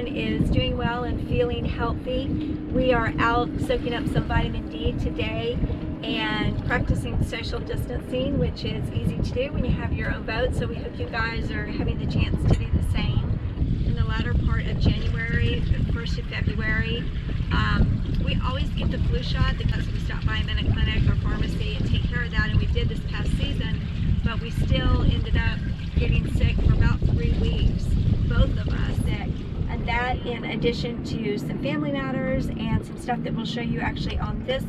everyone is doing well and feeling healthy. We are out soaking up some vitamin D today and practicing social distancing, which is easy to do when you have your own boat. So we hope you guys are having the chance to do the same. In the latter part of January, the 1st of February, we always get the flu shot because we stop by a minute clinic or pharmacy and take care of that, and we did this past season, but we still ended up getting sick for about 3 weeks, both of us sick. And that, in addition to some family matters and some stuff that we'll show you actually on this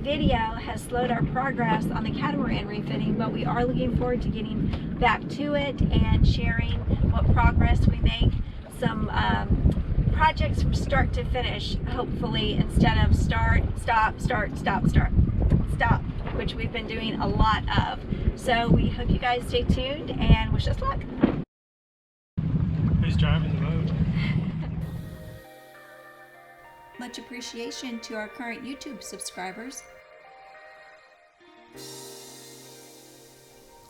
video, has slowed our progress on the catamaran refitting, but we are looking forward to getting back to it and sharing what progress we make, some projects from start to finish, hopefully, instead of start, stop, start, stop, start, stop, which we've been doing a lot of. So we hope you guys stay tuned and wish us luck. Who's driving the boat? Much appreciation to our current YouTube subscribers.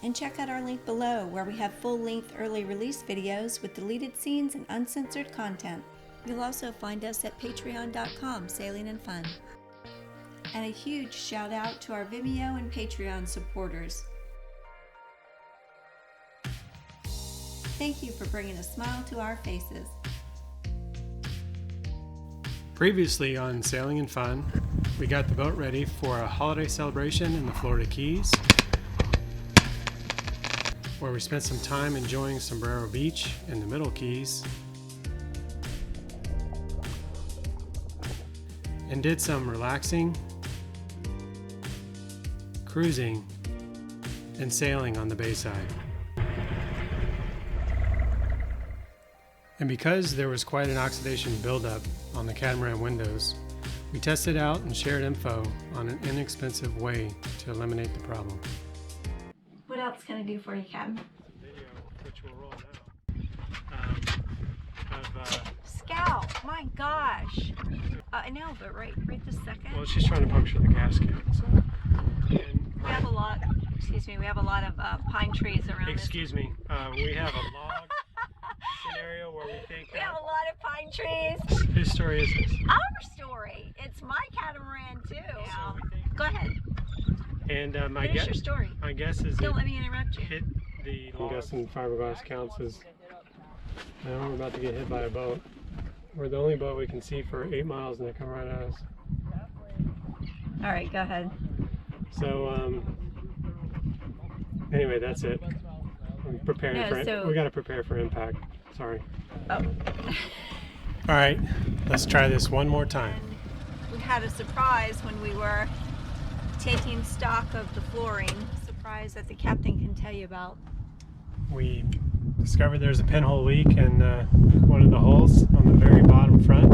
And check out our link below where we have full-length early release videos with deleted scenes and uncensored content. You'll also find us at patreon.com, Sailing and Fun. And a huge shout out to our Vimeo and Patreon supporters. Thank you for bringing a smile to our faces. Previously on Sailing and Fun, we got the boat ready for a holiday celebration in the Florida Keys, where we spent some time enjoying Sombrero Beach in the Middle Keys, and did some relaxing, cruising, and sailing on the bayside. And because there was quite an oxidation buildup on the catamaran windows, we tested out and shared info on an inexpensive way to eliminate the problem. What else can I do for you, Captain? Video, which will roll now, Scout, my gosh. I know, but right this second. well, she's trying to puncture the gasket. So. And, We have a lot, we have a lot of pine trees around excuse me, we have a log scenario where we think... We have a lot of pine trees. Whose story is this? Our story. It's my catamaran too. So we think, Go ahead. and Finish your story. my guess is Don't let me interrupt you. hit the log. I'm guessing fiberglass counts as... Now we're about to get hit by a boat. We're the only boat we can see for 8 miles and they come right at us. All right, go ahead. So, anyway, that's it. I'm preparing for it. We got to prepare for impact. Sorry. Oh. All right, let's try this one more time. We had a surprise when we were taking stock of the flooring. Surprise that the captain can tell you about. We discovered there's a pinhole leak in one of the holes on the very bottom front.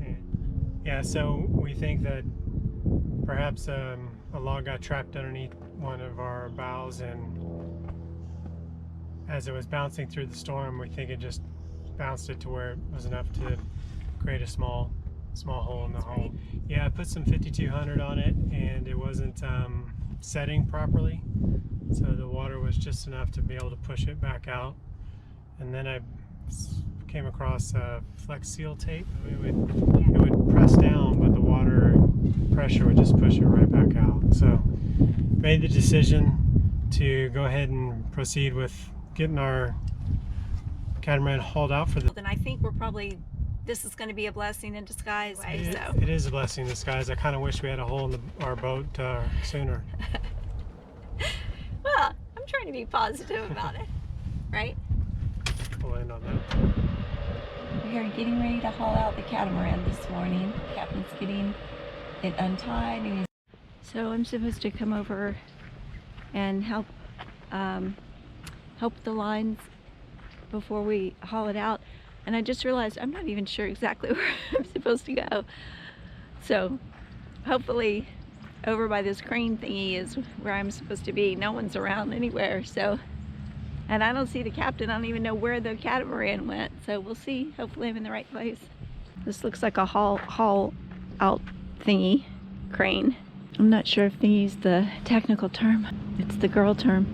And yeah, so we think that perhaps a log got trapped underneath one of our bows, and as it was bouncing through the storm, we think it just bounced it to where it was enough to create a small hole in the hull. Yeah, I put some 5200 on it, and it wasn't setting properly, so the water was just enough to be able to push it back out. And then I came across Flex Seal tape. It would press down, but the water pressure would just push it right back out. So made the decision to go ahead and proceed with getting our catamaran hauled out for the... Then I think this is going to be a blessing in disguise. It is a blessing in disguise. I kind of wish we had a hole in our boat sooner. Well, I'm trying to be positive about it, right? We'll end on that. We are getting ready to haul out the catamaran this morning. The captain's getting it untied. So I'm supposed to come over and help the lines before we haul it out. And I just realized I'm not even sure exactly where I'm supposed to go. So hopefully over by this crane thingy is where I'm supposed to be. No one's around anywhere, so, and I don't see the captain. I don't even know where the catamaran went, so we'll see. Hopefully I'm in the right place. This looks like a haul out thingy, crane. I'm not sure if thingy's the technical term. It's the girl term.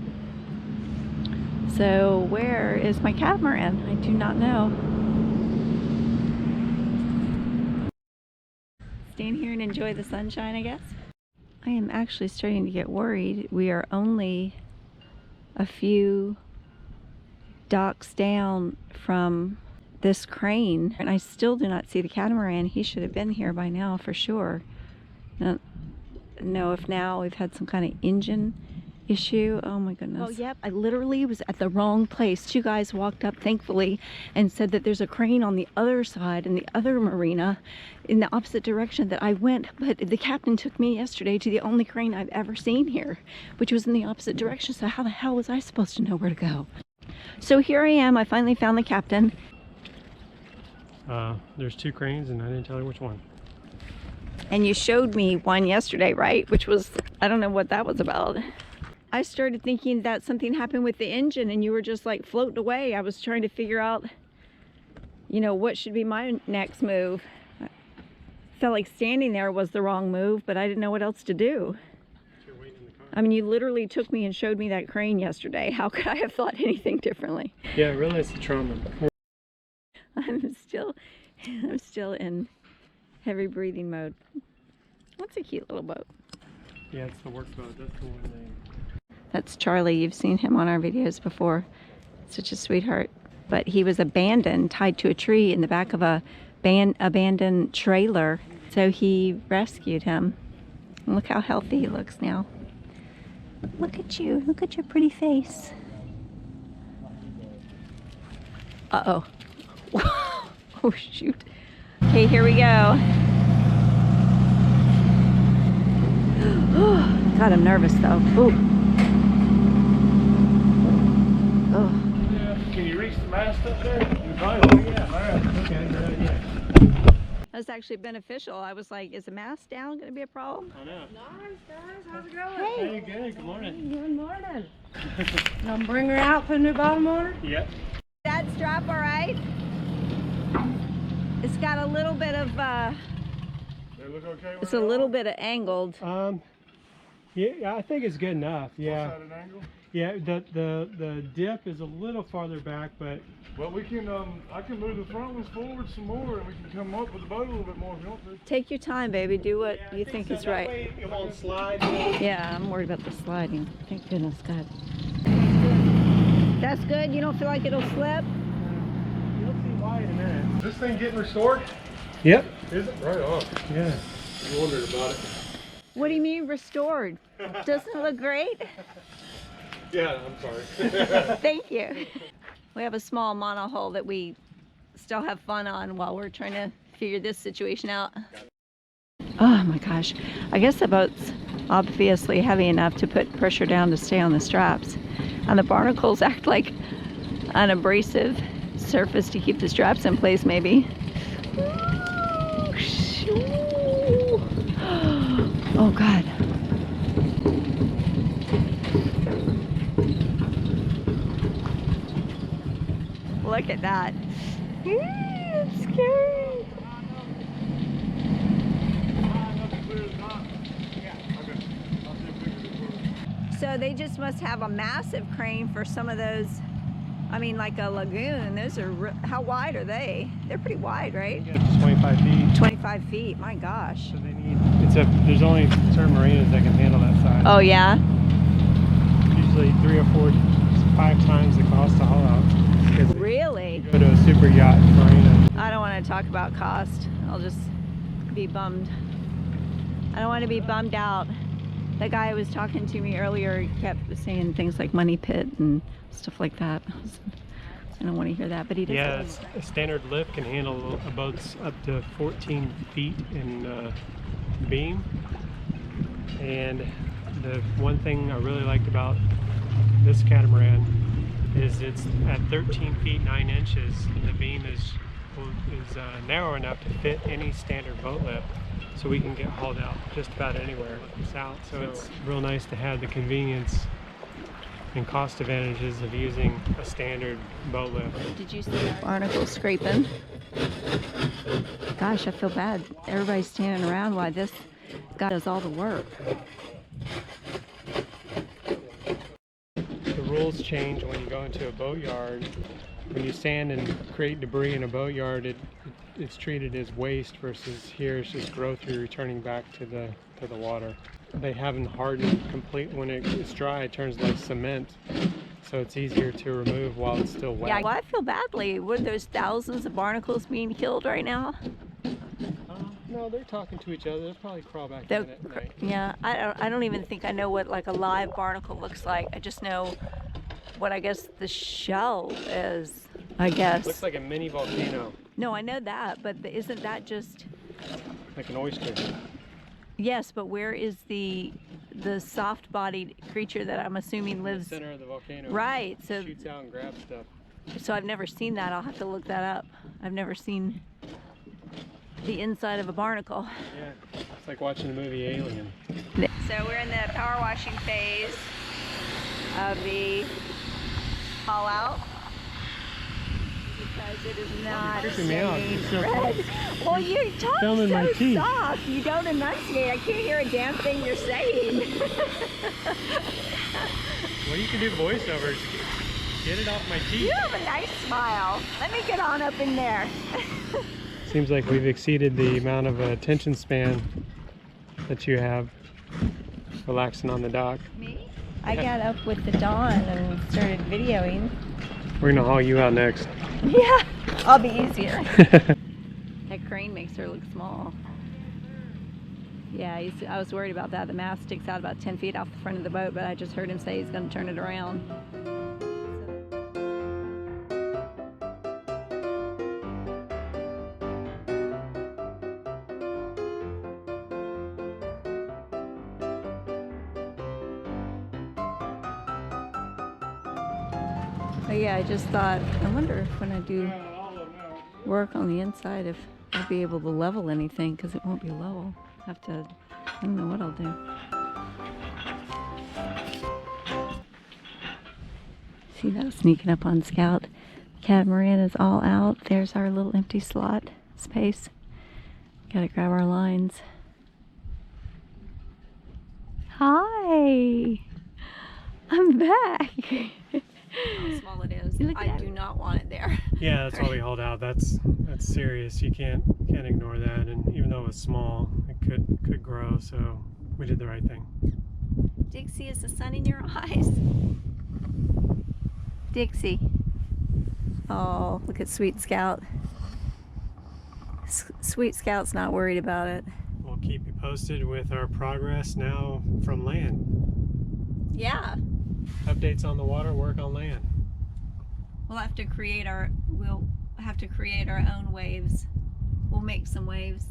So where is my catamaran? I do not know. stand here and enjoy the sunshine, I guess. I am actually starting to get worried. We are only a few docks down from this crane, and I still do not see the catamaran. He should have been here by now for sure. Know if now we've had some kind of engine issue. Oh my goodness. Oh yep, I literally was at the wrong place. Two guys walked up thankfully and said that there's a crane on the other side in the other marina in the opposite direction that I went, but the captain took me yesterday to the only crane I've ever seen here, which was in the opposite direction. So how the hell was I supposed to know where to go? So here I am. I finally found the captain. There's two cranes and I didn't tell her which one. And you showed me one yesterday, right? Which was, I don't know what that was about. I started thinking that something happened with the engine and you were just like floating away. I was trying to figure out, you know, what should be my next move. I felt like standing there was the wrong move, but I didn't know what else to do. You're waiting in the car. I mean, you literally took me and showed me that crane yesterday. How could I have thought anything differently? Yeah, really it's the trauma. I'm still in heavy breathing mode. That's a cute little boat. Yeah, it's the workboat. That's the one name. That's Charlie. You've seen him on our videos before. Such a sweetheart. But he was abandoned, tied to a tree in the back of a abandoned trailer. So he rescued him. And look how healthy he looks now. Look at you. Look at your pretty face. Uh-oh. Oh, shoot. Okay, here we go. God, I'm nervous though. Ooh. Oh. Can you reach the mast up there? Oh, yeah. All right. Okay, good idea. That's actually beneficial. I was like, is the mast down going to be a problem? I know. Nice, guys. How's it going? Hey, good. Good morning. Good morning. Gonna bring her out for a new bottom on her? Yep. That strap all right? It's got a little bit of, They look okay with it's a little bit of angled. Yeah, I think it's good enough. Yeah. What's that, an angle? Yeah, the dip is a little farther back, but Well, we can, I can move the front ones forward some more and we can come up with the boat a little bit more if you want to. Take your time, baby. Do what yeah, you think is so. That right. way it won't slide. Yeah, I'm worried about the sliding. Thank goodness, God. That's good? You don't feel like it'll slip? You'll see why in a minute. Is this thing getting restored? Yep. Is it? Right on. Yeah. You wondered about it. What do you mean restored? Doesn't it look great? Yeah, I'm sorry. Thank you. We have a small monohull that we still have fun on while we're trying to figure this situation out. Oh my gosh. I guess the boat's obviously heavy enough to put pressure down to stay on the straps. And the barnacles act like an abrasive surface to keep the straps in place, maybe. Oh God. Look at that. It's scary. So they just must have a massive crane for some of those. I mean, like a lagoon. Those are, how wide are they? They're pretty wide, right? Yeah, just 25 feet. 25 feet, my gosh. So they need, there's only certain marinas that can handle that size. Oh yeah? Usually 3 or 4, 5 times the cost to haul out. Really? Go to a super yacht marina. I don't want to talk about cost. I'll just be bummed. I don't want to be bummed out. The guy who was talking to me earlier kept saying things like money pit and stuff like that. I don't want to hear that, but he does. Yeah, a standard lift can handle a boat's up to 14 feet in beam. And the one thing I really liked about this catamaran is it's at 13 feet 9 inches. The beam is narrow enough to fit any standard boat lift, so we can get hauled out just about anywhere south. So it's real nice to have the convenience and cost advantages of using a standard boat lift. Did you see that barnacle scraping? Gosh, I feel bad. Everybody's standing around while this guy does all the work. The rules change when you go into a boatyard. When you stand and create debris in a boatyard, it's treated as waste, versus here it's just growth you're returning back to the water. They haven't hardened complete. When it's dry, it turns like cement, so it's easier to remove while it's still wet. Yeah, well, I feel badly. Were there's thousands of barnacles being killed right now? No, they're talking to each other. They'll probably crawl back in at night. Yeah, I don't even think I know what like a live barnacle looks like. I just know what I guess the shell is, I guess. Looks like a mini volcano. No, I know that, but isn't that just... Like an oyster. Yes, but where is the soft-bodied creature that I'm assuming lives... In the center of the volcano. Right, so... Shoots out and grabs stuff. So I've never seen that. I'll have to look that up. I've never seen the inside of a barnacle. Yeah, it's like watching the movie Alien. So we're in the power washing phase of the haul out because it is not You're freaking me out. staying It's so red. Well, you talk Filming my so teeth. soft. You don't enunciate. I can't hear a damn thing you're saying. Well, you can do voiceovers. Get it off my teeth. You have a nice smile. Let me get on up in there. Seems like we've exceeded the amount of attention span that you have relaxing on the dock. Me? I got up with the dawn and started videoing. We're gonna haul you out next. Yeah, I'll be easier. That crane makes her look small. Yeah, I was worried about that. The mast sticks out about 10 feet off the front of the boat, but I just heard him say he's going to turn it around. But yeah, I just thought, I wonder if when I do work on the inside, if I'll be able to level anything, because it won't be level. I have to, I don't know what I'll do. See that sneaking up on Scout. Catamaran is all out. There's our little empty slot space. Gotta grab our lines. Hi! I'm back! How small it is. I do not want it there. Yeah, that's why we hauled out. That's serious. You can't ignore that. And even though it was small, it could grow. So we did the right thing. Dixie, is the sun in your eyes? Dixie. Oh, look at Sweet Scout. Sweet Scout's not worried about it. We'll keep you posted with our progress now from land. Yeah. Updates on the water, work on land. We'll have to create our own waves. We'll make some waves.